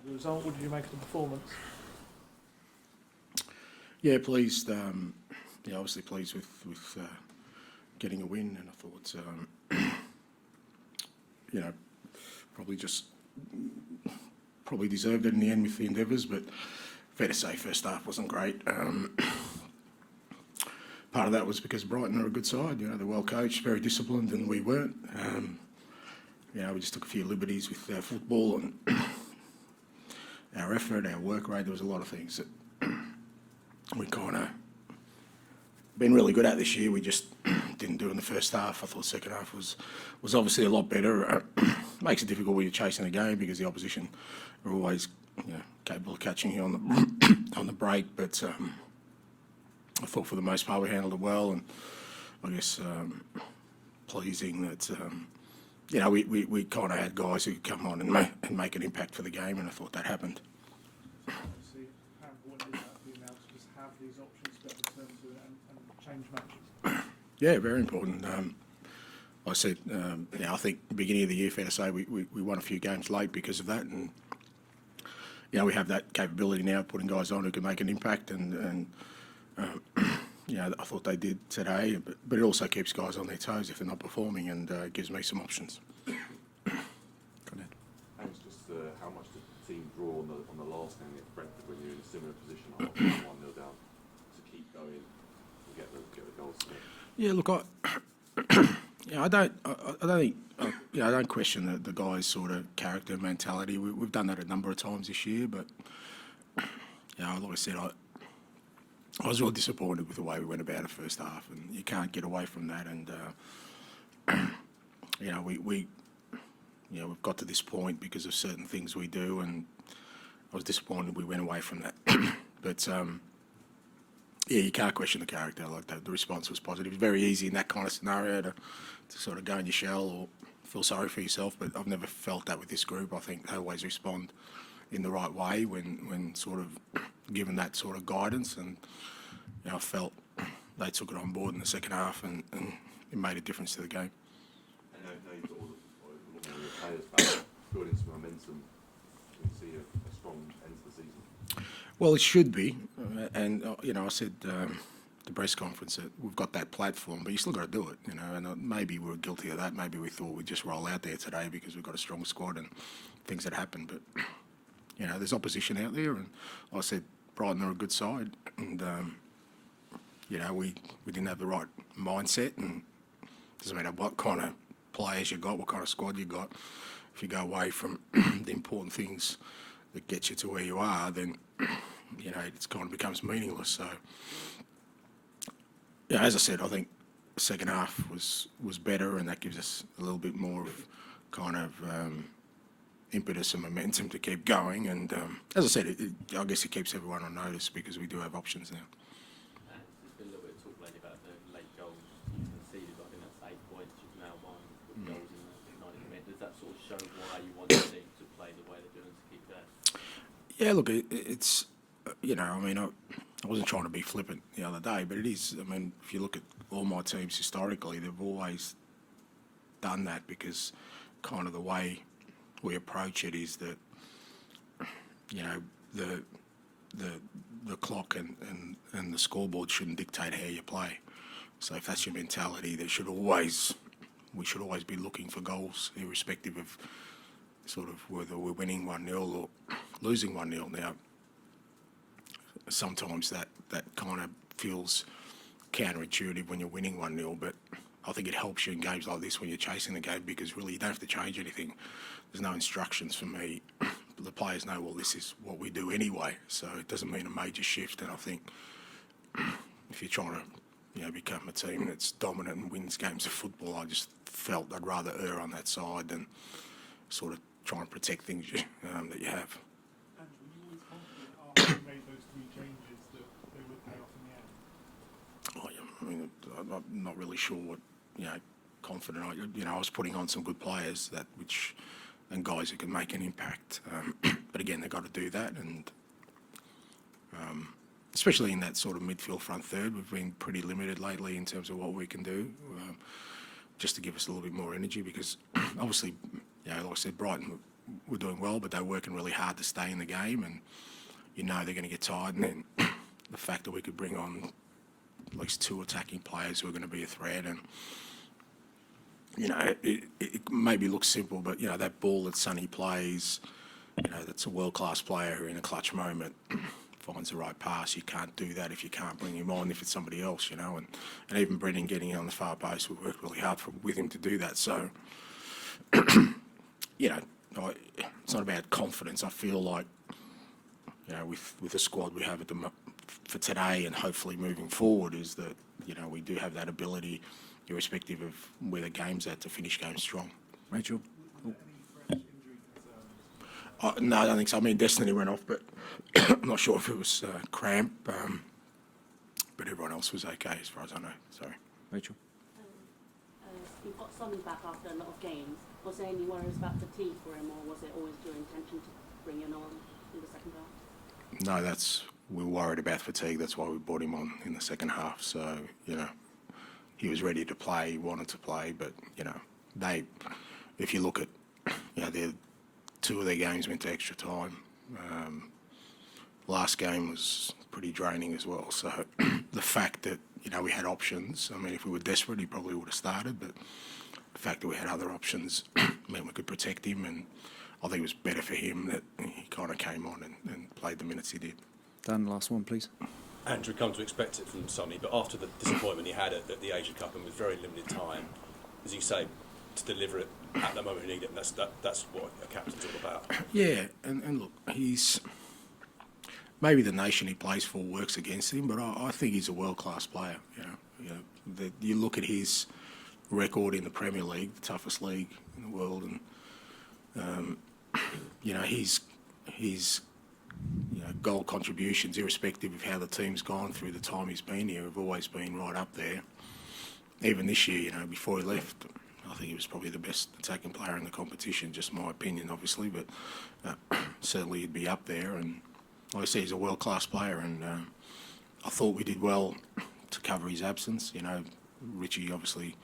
the result. What did you make of the performance? Yeah, pleased. Obviously pleased with getting a win, and I thought, probably deserved it in the end with the endeavours, but fair to say first half wasn't great. Part of that was because Brighton are a good side. They're well coached, very disciplined, and we weren't. We just took a few liberties with our football and our effort, our work rate. There was a lot of things that we kind of been really good at this year. We just didn't do in the first half. I thought the second half was obviously a lot better. Makes it difficult when you're chasing the game because the opposition are always capable of catching you on the break. But I thought for the most part we handled it well, and I guess pleasing that we kind of had guys who could come on and make an impact for the game, and I thought that happened. Obviously, how important is that for you now to just have these options to be able to turn to and change matches? Yeah, very important. I said, I think the beginning of the year, fair to say, we won a few games late because of that, and we have that capability now, putting guys on who can make an impact, and I thought they did today, but it also keeps guys on their toes if they're not performing, and gives me some options. Go ahead. And just how much did the team draw on the last game at Brentford when you're in a similar position, 1-0 down, to keep going and get the goals? Yeah, look, I don't question the guys' sort of character and mentality. We've done that a number of times this year, but like I said, I was really disappointed with the way we went about it first half, and you can't get away from that. And we've got to this point because of certain things we do, and I was disappointed we went away from that. But you can't question the character. Like the response was positive. It's very easy in that kind of scenario to sort of go in your shell or feel sorry for yourself. But I've never felt that with this group. I think they always respond in the right way when sort of given that sort of guidance, and I felt they took it on board in the second half, and it made a difference to the game. And now you've got all of your players back, building some momentum. You see a strong end to the season. Well, it should be, and I said the press conference that we've got that platform, but you still got to do it, and maybe we're guilty of that. Maybe we thought we'd just roll out there today because we've got a strong squad and things that happen, but there's opposition out there, and like I said, Brighton are a good side, and we didn't have the right mindset, and it doesn't matter what kind of players you got, what kind of squad you got. If you go away from the important things that get you to where you are, then it kind of becomes meaningless. So, as I said, I think the second half was better, and that gives us a little bit more of kind of impetus and momentum to keep going. And as I said, I guess it keeps everyone on notice because we do have options now. And there's been a little bit of talk lately about the late goals you conceded. I think that's 8 points. You've now won with goals in the 90 minutes. Does that sort of show why you want the team to play the way they're doing to keep that? Yeah, look, it's I wasn't trying to be flippant the other day, but it is. If you look at all my teams historically, they've always done that because kind of the way we approach it is that the clock and the scoreboard shouldn't dictate how you play. So if that's your mentality, we should always be looking for goals, irrespective of sort of whether we're winning 1-0 or losing 1-0. Now, sometimes that kind of feels counterintuitive when you're winning 1-0, but I think it helps you in games like this when you're chasing the game, because really you don't have to change anything. There's no instructions for me. The players know, well, this is what we do anyway, so it doesn't mean a major shift. And I think if you're trying to become a team that's dominant and wins games of football, I just felt I'd rather err on that side than sort of try and protect things that you have. And were you always confident after you made those 3 changes that they would pay off in the end? I'm not really sure what confident. I was putting on some good players and guys who can make an impact. But again, they've got to do that, and especially in that sort of midfield front third, we've been pretty limited lately in terms of what we can do, just to give us a little bit more energy. Because obviously, like I said, Brighton were doing well, but they're working really hard to stay in the game, and you know they're going to get tired. And then the fact that we could bring on at least 2 attacking players who are going to be a threat, and you know it maybe looks simple, but you know that ball that Sonny plays, you know that's a world-class player who in a clutch moment finds the right pass. You can't do that if you can't bring him on if it's somebody else, you know. And even Brennan getting on the far post, we worked really hard with him to do that. So, you know, it's not about confidence. I feel like, you know, with the squad we have for today and hopefully moving forward, is that, you know, we do have that ability, irrespective of where the game's at, to finish games strong. Rachel? Were there any fresh injury concerns? No, I don't think so. I mean, Destiny went off, but I'm not sure if it was cramp, but everyone else was okay as far as I know. Sorry. Rachel? You've got Sonny back after a lot of games. Was there any worries about fatigue for him, or was it always your intention to bring him on in the second half? No, we were worried about fatigue. That's why we brought him on in the second half. So, you know, he was ready to play, he wanted to play, but, you know, if you look at, you know, 2 of their games went to extra time. Last game was pretty draining as well. So the fact that, you know, we had options, I mean, if we were desperate, he probably would have started, but the fact that we had other options meant we could protect him, and I think it was better for him that he kind of came on and played the minutes he did. Dan, last one, please. Andrew, come to expect it from Sonny, but after the disappointment he had at the Asia Cup and with very limited time, as you say, to deliver it at the moment you need it, and that's what a captain's all about. Yeah, and look, maybe the nation he plays for works against him, but I think he's a world-class player. You look at his record in the Premier League, the toughest league in the world, and you know his goal contributions, irrespective of how the team's gone through the time he's been here, have always been right up there. Even this year, you know, before he left, I think he was probably the best attacking player in the competition. Just my opinion, obviously, but certainly he'd be up there. And like I say, he's a world-class player, and I thought we did well to cover his absence. You know, Richie obviously,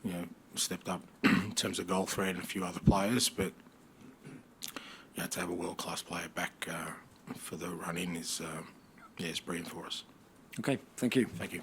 you know, stepped up in terms of goal threat and a few other players, but to have a world-class player back for the run-in is brilliant for us. Okay, thank you. Thank you.